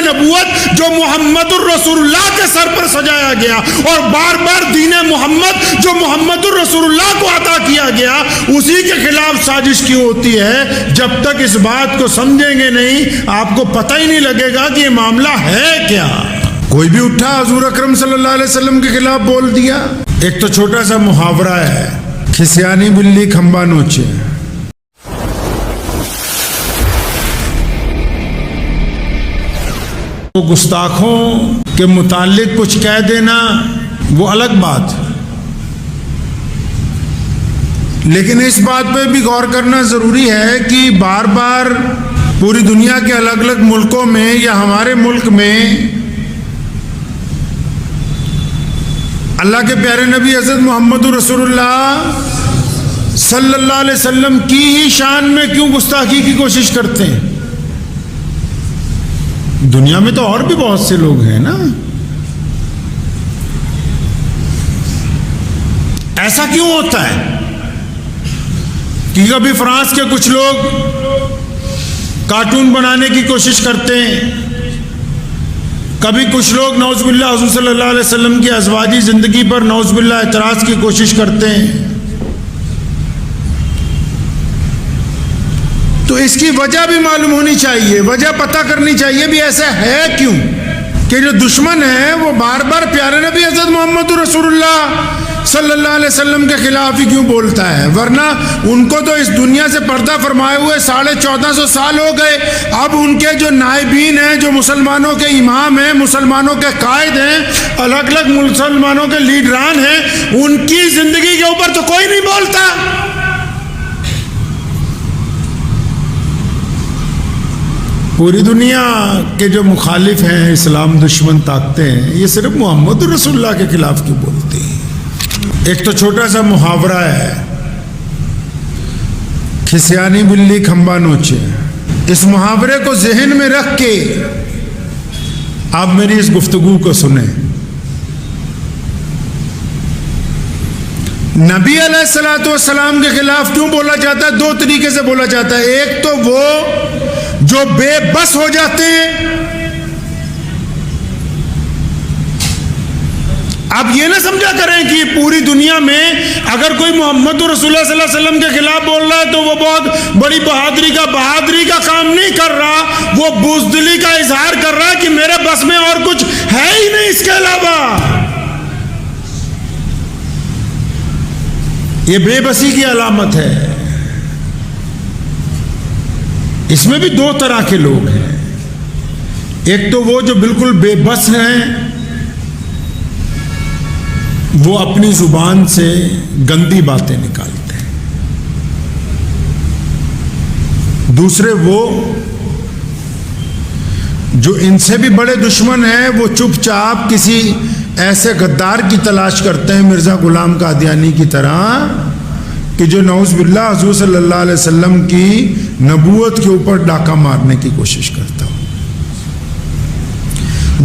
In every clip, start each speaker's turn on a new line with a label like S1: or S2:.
S1: नबूवत जो मोहम्मदुर रसूलुल्लाह के सर पर सजाया गया और बार बार दीन मोहम्मद जो मोहम्मदुर रसूलुल्लाह को अता किया गया, उसी के खिलाफ साजिश क्यों होती है? जब तक इस बात को समझेंगे नहीं, आपको पता ही नहीं लगेगा कि ये मामला है क्या। कोई भी उठा हुजूर अकरम सल्लल्लाहु अलैहि वसल्लम के खिलाफ बोल दिया। एक तो छोटा सा मुहावरा है, खिसियानी बिल्ली खंबा नोचे। तो गुस्ताखों के मुतालिक कुछ कह देना वो अलग बात, लेकिन इस बात पे भी गौर करना जरूरी है कि बार बार पूरी दुनिया के अलग अलग मुल्कों में या हमारे मुल्क में अल्लाह के प्यारे नबी हज़रत मोहम्मद रसूलुल्लाह सल्लल्लाहु अलैहि वसल्लम की ही शान में क्यों गुस्ताखी की कोशिश करते हैं? दुनिया में तो और भी बहुत से लोग हैं ना। ऐसा क्यों होता है कि कभी फ्रांस के कुछ लोग कार्टून बनाने की कोशिश करते हैं, कभी कुछ लोग नौज़ुबिल्लाह हुज़ूर सल्लल्लाहु अलैहि वसल्लम की अज़वाजी ज़िंदगी पर नौज़ुबिल्लाह एतराज़ की कोशिश करते हैं। तो इसकी वजह भी मालूम होनी चाहिए, वजह पता करनी चाहिए भी ऐसा है क्यों कि जो दुश्मन है वो बार बार प्यारे नबी हज़रत मोहम्मद रसूलुल्लाह सल्लल्लाहु अलैहि वसल्लम के खिलाफ ही क्यों बोलता है? वरना उनको तो इस दुनिया से पर्दा फरमाए हुए 1450 साल हो गए। अब उनके जो नायबीन हैं, जो मुसलमानों के इमाम हैं, मुसलमानों के कायद हैं, अलग अलग मुसलमानों के लीडरान हैं, उनकी जिंदगी के ऊपर तो कोई नहीं बोलता। पूरी दुनिया के जो मुखालिफ हैं, इस्लाम दुश्मन ताकतें हैं, ये सिर्फ मोहम्मद रसूलुल्लाह के खिलाफ क्यों बोलते हैं? एक तो छोटा सा मुहावरा है, खिसियानी बिल्ली खंबा नोचे। इस मुहावरे को जहन में रख के आप मेरी इस गुफ्तगू को सुने। नबी अलैहिस्सलातु वस्सलाम के खिलाफ क्यों बोला जाता है? दो तरीके से बोला जाता है। एक तो वो जो बेबस हो जाते हैं। आप ये ना समझा करें कि पूरी दुनिया में अगर कोई मोहम्मद रसूलुल्लाह सल्लल्लाहु अलैहि वसल्लम के खिलाफ बोल रहा है तो वो बहुत बड़ी बहादुरी का काम नहीं कर रहा, वो बुज़दिली का इजहार कर रहा है कि मेरे बस में और कुछ है ही नहीं इसके अलावा। ये बेबसी की अलामत है। इसमें भी दो तरह के लोग हैं। एक तो वो जो बिल्कुल बेबस हैं, वो अपनी जुबान से गंदी बातें निकालते हैं। दूसरे वो जो इनसे भी बड़े दुश्मन हैं, वो चुपचाप किसी ऐसे गद्दार की तलाश करते हैं, मिर्जा गुलाम कादियानी की तरह, कि जो नऊज़ बिल्लाह हुज़ूर सल्लल्लाहु अलैहि वसल्लम की नबूवत के ऊपर डाका मारने की कोशिश करता हूं।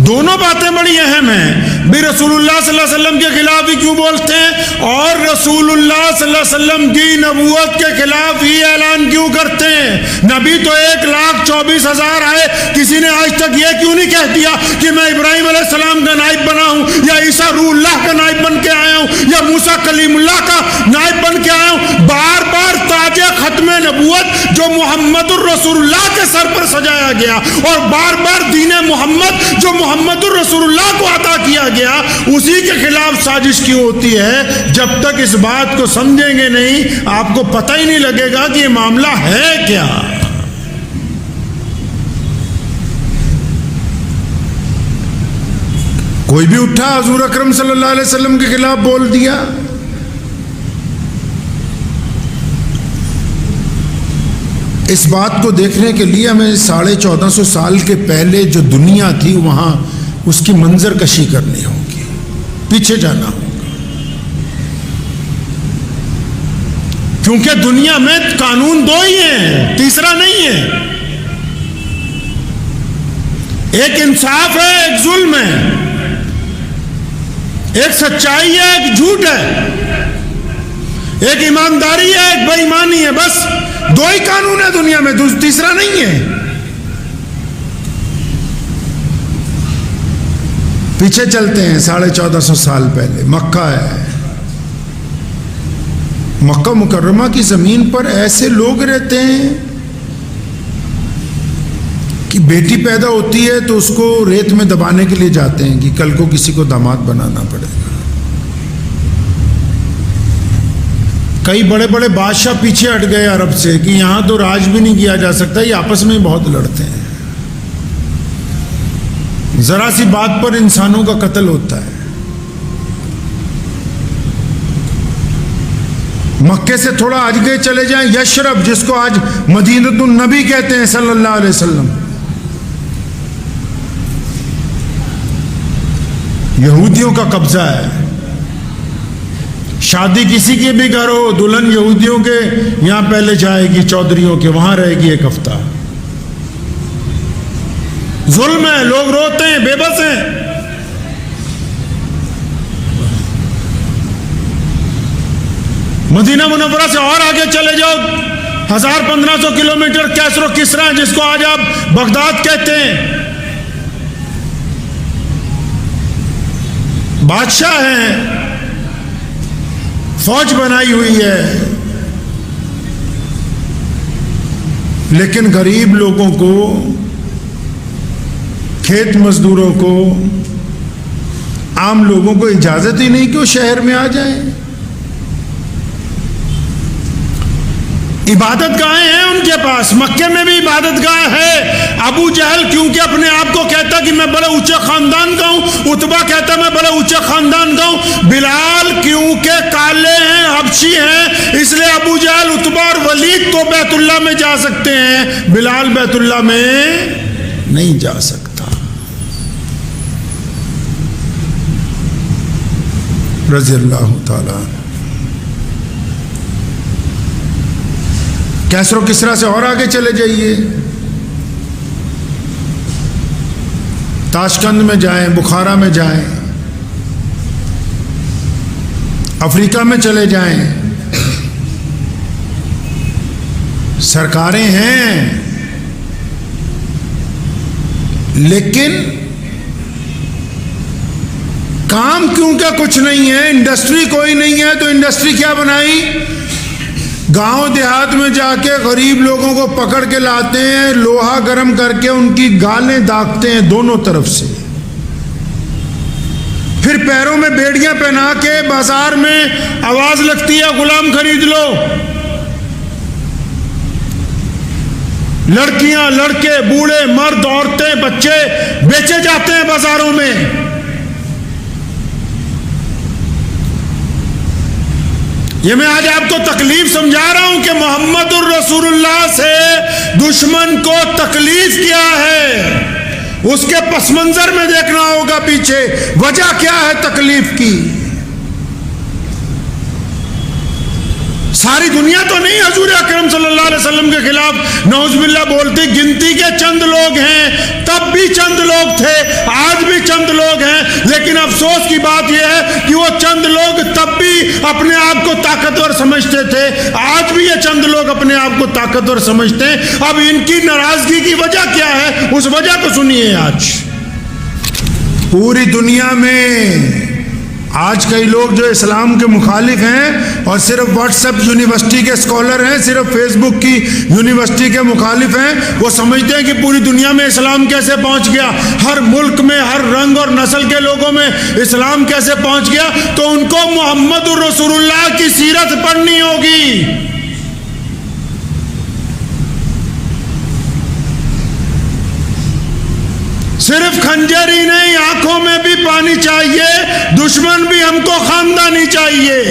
S1: दोनों बातें बड़ी अहम हैं। भी रसूलुल्लाह सल्लल्लाहु अलैहि वसल्लम के खिलाफ ही क्यों बोलते हैं और रसूलुल्लाह सल्लल्लाहु अलैहि वसल्लम की नबूवत के खिलाफ ही ऐलान क्यों करते हैं? नबी तो 1,24,000 आए, किसी ने आज तक ये क्यों नहीं कह दिया कि मैं इब्राहिम अलैहिस्सलाम का नाइब बना हूं, या ईसा रूहुल्लाह का नाइब बन के आया हूं, या मूसा कलीमुल्लाह का नाइब बन के आया हूं? बार बार ताजे खत्म नबूवत जो मोहम्मदुर रसूलुल्लाह के सर पर सजाया गया और बार बार दीन मोहम्मद जो मोहम्मदुर रसूलुल्लाह को अता किया गया, उसी के खिलाफ साजिश क्यों होती है? जब तक इस बात को समझेंगे नहीं, आपको पता ही नहीं लगेगा कि ये मामला है क्या। कोई भी उठा हुजूर अकरम सल्लल्लाहु अलैहि वसल्लम के खिलाफ बोल दिया। इस बात को देखने के लिए हमें 1450 साल के पहले जो दुनिया थी वहां उसकी मंजर कशी करनी होगी, पीछे जाना होगा, क्योंकि दुनिया में कानून दो ही हैं, तीसरा नहीं है। एक इंसाफ है, एक जुल्म है, एक सच्चाई है, एक झूठ है, एक ईमानदारी है, एक बेईमानी है। बस दो ही कानून है दुनिया में, तीसरा नहीं है। पीछे चलते हैं 1450 साल पहले। मक्का है, मक्का मुकर्रमा की जमीन पर ऐसे लोग रहते हैं कि बेटी पैदा होती है तो उसको रेत में दबाने के लिए जाते हैं कि कल को किसी को दामाद बनाना पड़ेगा। कई बड़े बड़े बादशाह पीछे हट गए अरब से कि यहां तो राज भी नहीं किया जा सकता, ये आपस में बहुत लड़ते हैं, जरा सी बात पर इंसानों का कत्ल होता है। मक्के से थोड़ा आगे चले जाएं, यशरब जिसको आज मदीनतुन नबी कहते हैं सल्लल्लाहु अलैहि वसल्लम, यहूदियों का कब्जा है। शादी किसी के भी घर हो, दुल्हन यहूदियों के यहां पहले जाएगी, चौधरियों के वहां रहेगी एक हफ्ता। जुल्म है, लोग रोते हैं, बेबस हैं। मदीना मुनव्वरा से और आगे चले जाओ 1000-1500 किलोमीटर, कैसरो किसरा जिसको आज आप बगदाद कहते हैं, बादशाह हैं, फौज बनाई हुई है, लेकिन गरीब लोगों को, खेत मजदूरों को, आम लोगों को इजाजत ही नहीं कि वो शहर में आ जाएं। इबादत गाहें हैं उनके पास, मक्के में भी इबादत गाह है। अबू जहल क्योंकि अपने आप को कहता कि मैं बड़े ऊंचे खानदान का हूं, उतबा कहता मैं बड़े ऊंचे खानदान का हूं, बिलाल क्योंकि काले हैं, हबशी हैं, इसलिए अबू जहल, उतबा और वलीद तो बैतुल्लाह में जा सकते हैं, बिलाल बैतुल्लाह में नहीं जा सकता। रज़ी अल्लाह तआला। कैसरो किसरा से और आगे चले जाइए, ताशकंद में जाएं, बुखारा में जाएं, अफ्रीका में चले जाएं, सरकारें हैं, लेकिन काम क्यों क्या कुछ नहीं है, इंडस्ट्री कोई नहीं है, तो इंडस्ट्री क्या बनाई, गांव देहात में जाके गरीब लोगों को पकड़ के लाते हैं, लोहा गर्म करके उनकी गालें दागते हैं दोनों तरफ से, फिर पैरों में बेड़ियां पहना के बाजार में आवाज लगती है गुलाम खरीद लो। लड़कियां, लड़के, बूढ़े, मर्द, औरतें, बच्चे बेचे जाते हैं बाजारों में। ये मैं आज आपको तकलीफ समझा रहा हूं कि मोहम्मदुर रसूलुल्लाह से दुश्मन को तकलीफ क्या है, उसके पस मंजर में देखना होगा पीछे वजह क्या है तकलीफ की। सारी दुनिया तो नहीं हजूर अकरम सल्लल्लाहु अलैहि वसल्लम के खिलाफ नौजुबिल्लाह बोलती, गिनती के चंद लोग हैं, तब भी चंद लोग थे, आज भी चंद लोग हैं, लेकिन अफसोस की बात यह है कि वो चंद लोग तब भी अपने आप को ताकतवर समझते थे, आज भी ये चंद लोग अपने आप को ताकतवर समझते हैं। अब इनकी नाराजगी की वजह क्या है, उस वजह को सुनिए। आज पूरी दुनिया में आज कई लोग जो इस्लाम के मुखालिफ हैं और सिर्फ व्हाट्सएप यूनिवर्सिटी के स्कॉलर हैं, सिर्फ फेसबुक की यूनिवर्सिटी के मुखालिफ हैं, वो समझते हैं कि पूरी दुनिया में इस्लाम कैसे पहुंच गया, हर मुल्क में हर रंग और नस्ल के लोगों में इस्लाम कैसे पहुंच गया। तो उनको मोहम्मदुर रसूलुल्लाह की सीरत पढ़नी होगी। सिर्फ खंजर ही नहीं, आंखों में भी पानी चाहिए, दुश्मन भी हमको खानदानी चाहिए।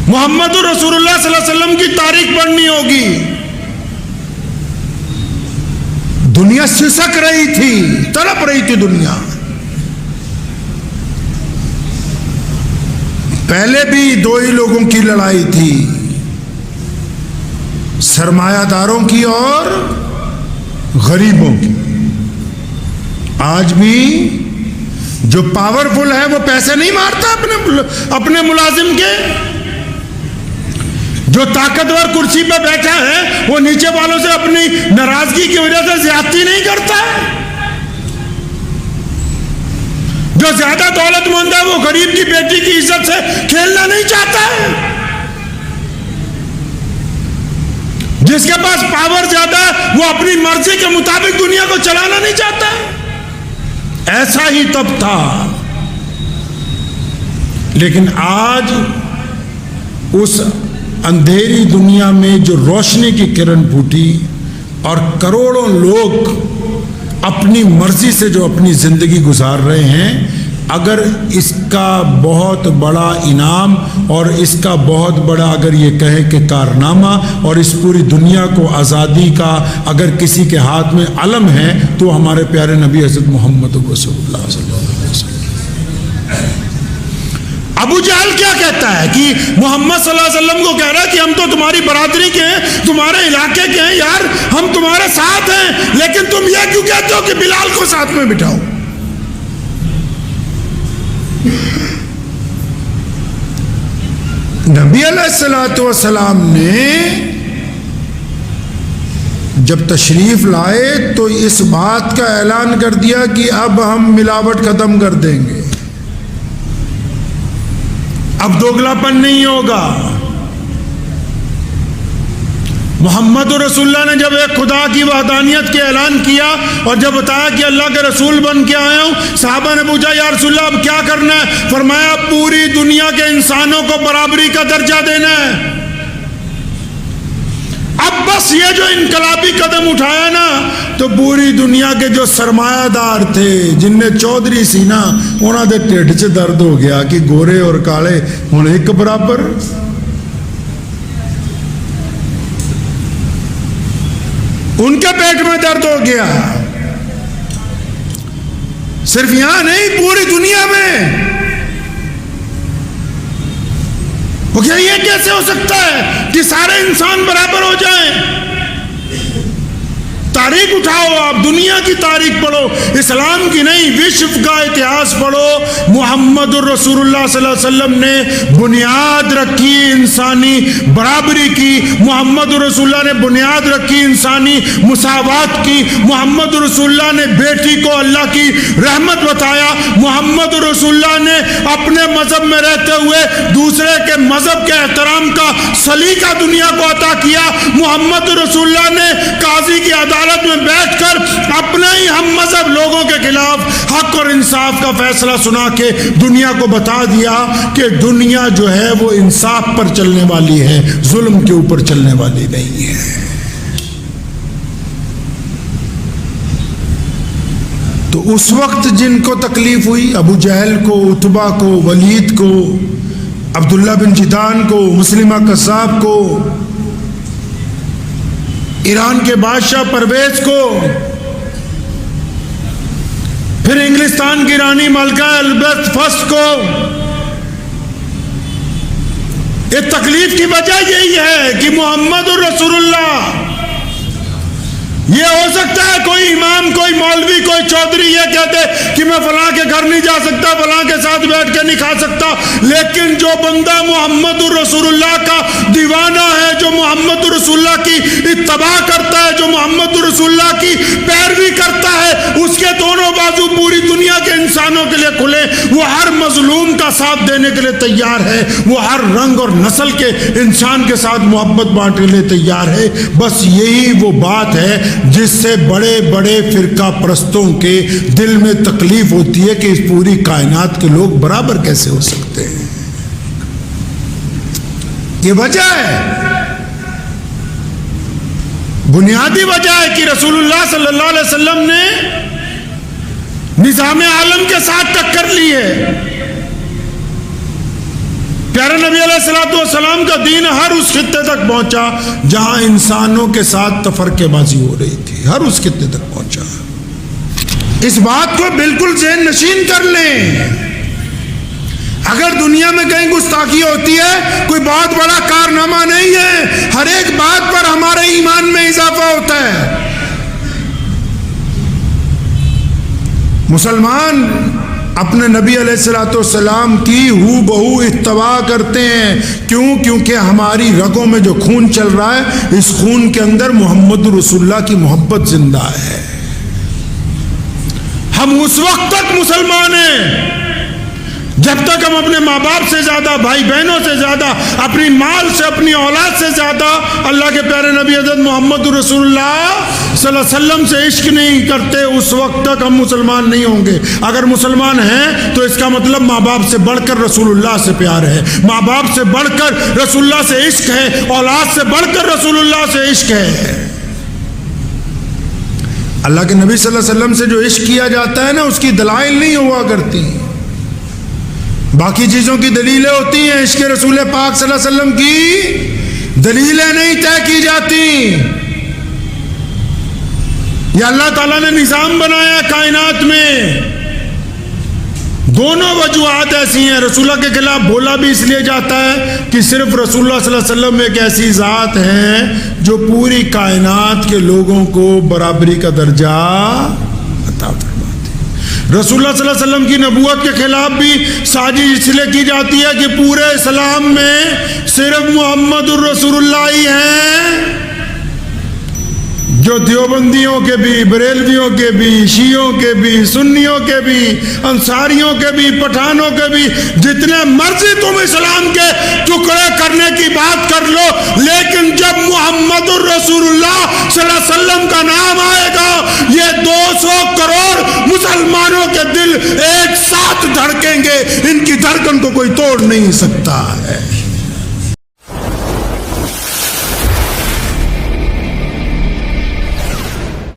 S1: मोहम्मदुर रसूलुल्लाह सल्लल्लाहु अलैहि वसल्लम की तारीख पढ़नी होगी। दुनिया सिसक रही थी, तड़प रही थी दुनिया। पहले भी दो ही लोगों की लड़ाई थी, सरमायादारों की और गरीबों की। आज भी जो पावरफुल है वो पैसे नहीं मारता अपने मुलाजिम के, जो ताकतवर कुर्सी पे बैठा है वो नीचे वालों से अपनी नाराजगी की वजह से ज्यादती नहीं करता है। जो ज्यादा दौलतमंद है वो गरीब की बेटी की इज्जत से खेलना नहीं चाहता है। जिसके पास पावर ज्यादा है वो अपनी मर्जी के मुताबिक दुनिया को चलाना नहीं चाहता है। ऐसा ही तब था, लेकिन आज उस अंधेरी दुनिया में जो रोशनी की किरण फूटी और करोड़ों लोग अपनी मर्जी से जो अपनी जिंदगी गुजार रहे हैं, अगर इसका बहुत बड़ा इनाम और इसका बहुत बड़ा अगर ये कहे कि कारनामा और इस पूरी दुनिया को आज़ादी का अगर किसी के हाथ में अलम है तो हमारे प्यारे नबी हज़रत मोहम्मद रसूलुल्लाह सल्लल्लाहु अलैहि वसल्लम। अबू जहल क्या कहता है कि मोहम्मद सल्लल्लाहु अलैहि वसल्लम को कह रहा है कि हम तो तुम्हारी बरादरी के हैं, तुम्हारे इलाके के हैं, यार हम तुम्हारे साथ हैं, लेकिन तुम ये क्यों कहते हो कि बिलाल को साथ में बिठाओ। नबी अलैहिस्सलातु वस्सलाम ने जब तशरीफ लाए तो इस बात का ऐलान कर दिया कि अब हम मिलावट खत्म कर देंगे, अब दोगलापन नहीं होगा। मोहम्मद रसूलुल्लाह ने जब एक खुदा की वहदानियत के ऐलान किया और जब बताया कि अल्लाह के रसूल बन के आया हूं, साहबा ने पूछा या रसूलुल्लाह अब क्या करना है? फरमाया पूरी दुनिया के इंसानों को बराबरी का दर्जा देना है। अब बस ये जो इनकलाबी कदम उठाया ना, तो पूरी दुनिया के जो सरमायादार थे जिनने चौधरी सी ना, उन्होंने ढिड च दर्द हो गया कि गोरे और काले हुण एक बराबर। उनके पेट में दर्द हो गया। सिर्फ यहां नहीं, पूरी दुनिया में। वो क्या ये कैसे हो सकता है कि सारे इंसान बराबर हो जाएं? तारीख उठाओ, आप दुनिया की तारीख पढ़ो, इस्लाम की नहीं विश्व का इतिहास पढ़ो। मोहम्मद रसूलुल्लाह सल्लल्लाहु अलैहि वसल्लम ने बुनियाद रखी इंसानी बराबरी की। मोहम्मद रसूलुल्लाह ने बुनियाद रखी इंसानी मुसावात की। मोहम्मद रसूलुल्लाह ने बेटी को अल्लाह की रहमत बताया। मोहम्मद रसूलुल्लाह ने अपने मजहब में रहते हुए दूसरे के मजहब के एहतराम का सलीका दुनिया को अता किया। मोहम्मद रसूलुल्लाह ने काजी की अदालत में बैठकर अपने ही हम मजहब लोगों के खिलाफ हक और इंसाफ का फैसला सुना के दुनिया को बता दिया कि दुनिया जो है वो इंसाफ पर चलने वाली है, जुल्म के ऊपर चलने वाली नहीं है। तो उस वक्त जिनको तकलीफ हुई, अबू जहल को, उतबा को, वलीद को, अब्दुल्ला बिन जिदान को, मुस्लिमा कसाब को, ईरान के बादशाह परवेज को, फिर इंग्लिस्तान की रानी मलका एलिजाबेथ फर्स्ट को, ये तकलीफ की वजह यही है कि मोहम्मद रसूलुल्लाह, ये हो सकता है कोई इमाम, कोई मौलवी, कोई चौधरी ये कहते कि मैं फलां के घर नहीं जा सकता, फलां के साथ बैठ के नहीं खा सकता, लेकिन जो बंदा मोहम्मद रसूलुल्लाह का दीवाना है, जो मोहम्मद रसूलुल्लाह की इत्तबा करता है, जो मोहम्मद रसूलुल्लाह की पैरवी करता है, उसके दोनों बाजू पूरी दुनिया के इंसानों के लिए खुले। वो हर मजलूम का साथ देने के लिए तैयार है, वो हर रंग और नस्ल के इंसान के साथ मोहब्बत बांटने के लिए तैयार है। बस यही वो बात है जिससे बड़े बड़े फिरका परस्तों के दिल में तकलीफ होती है कि इस पूरी कायनात के लोग बराबर कैसे हो सकते हैं। ये वजह है, बुनियादी वजह है कि रसूलुल्लाह सल्लल्लाहु अलैहि वसल्लम ने निजाम आलम के साथ टक्कर ली है। प्यारे नबी अलैहिस्सलाम का दीन हर उस खित्ते तक पहुंचा जहां इंसानों के साथ तफरकेबाजी हो रही थी, हर उस खित्ते तक पहुंचा। इस बात को बिल्कुल ज़हन नशीन कर लें। अगर दुनिया में कहीं गुस्ताखी होती है, कोई बहुत बड़ा कारनामा नहीं है, हर एक बात पर हमारे ईमान में इजाफा होता है। मुसलमान अपने नबी अलैहिस्सलाम की हूबहू इत्तबा करते हैं। क्यों? क्योंकि हमारी रगों में जो खून चल रहा है, इस खून के अंदर मोहम्मद रसूलुल्लाह की मोहब्बत जिंदा है। हम उस वक्त तक मुसलमान हैं जब तक हम अपने माँ बाप से ज्यादा, भाई बहनों से ज्यादा, अपनी माल से, अपनी औलाद से ज्यादा अल्लाह के प्यारे नबी हज़रत मोहम्मद रसूलुल्लाह सल्लल्लाहु अलैहि वसल्लम से इश्क नहीं करते, उस वक्त तक हम मुसलमान नहीं होंगे। अगर मुसलमान हैं तो इसका मतलब माँ बाप से बढ़कर रसूलुल्लाह से प्यार है, माँ बाप से बढ़कर रसूलुल्लाह से इश्क है, औलाद से बढ़कर रसूलुल्लाह से इश्क है। अल्लाह के नबी सल्लल्लाहु अलैहि वसल्लम से जो इश्क किया जाता है ना, उसकी दलाइल नहीं हुआ करती, बाकी चीजों की दलीलें होती हैं, इश्क रसूल पाक सल्लल्लाहु अलैहि वसल्लम की दलीलें नहीं तय की जाती। ये अल्लाह ताला ने निजाम बनाया कायनात में। दोनों वजूहात ऐसी हैं, रसूलुल्लाह के खिलाफ बोला भी इसलिए जाता है कि सिर्फ रसूलुल्लाह सल्लल्लाहु अलैहि वसल्लम एक ऐसी जात है जो पूरी कायनात के लोगों को बराबरी का दर्जा अता फरमाती है। रसूलुल्लाह सल्लल्लाहु अलैहि वसल्लम की नबूवत के खिलाफ भी साजिश इसलिए की जाती है कि पूरे इस्लाम में सिर्फ मुहम्मदुर रसूलुल्लाह ही हैं जो देवबंदियों के भी, बरेलवियों के भी, शियों के भी, सुन्नियों के भी, अंसारियों के भी, पठानों के भी, जितने मर्जी तुम इस्लाम के टुकड़े करने की बात कर लो, लेकिन जब मुहम्मदुर रसूलुल्लाह सल्लल्लाहु अलैहि वसल्लम का नाम आएगा, ये 200 करोड़ मुसलमानों के दिल एक साथ धड़केंगे, इनकी धड़कन को कोई तोड़ नहीं सकता है।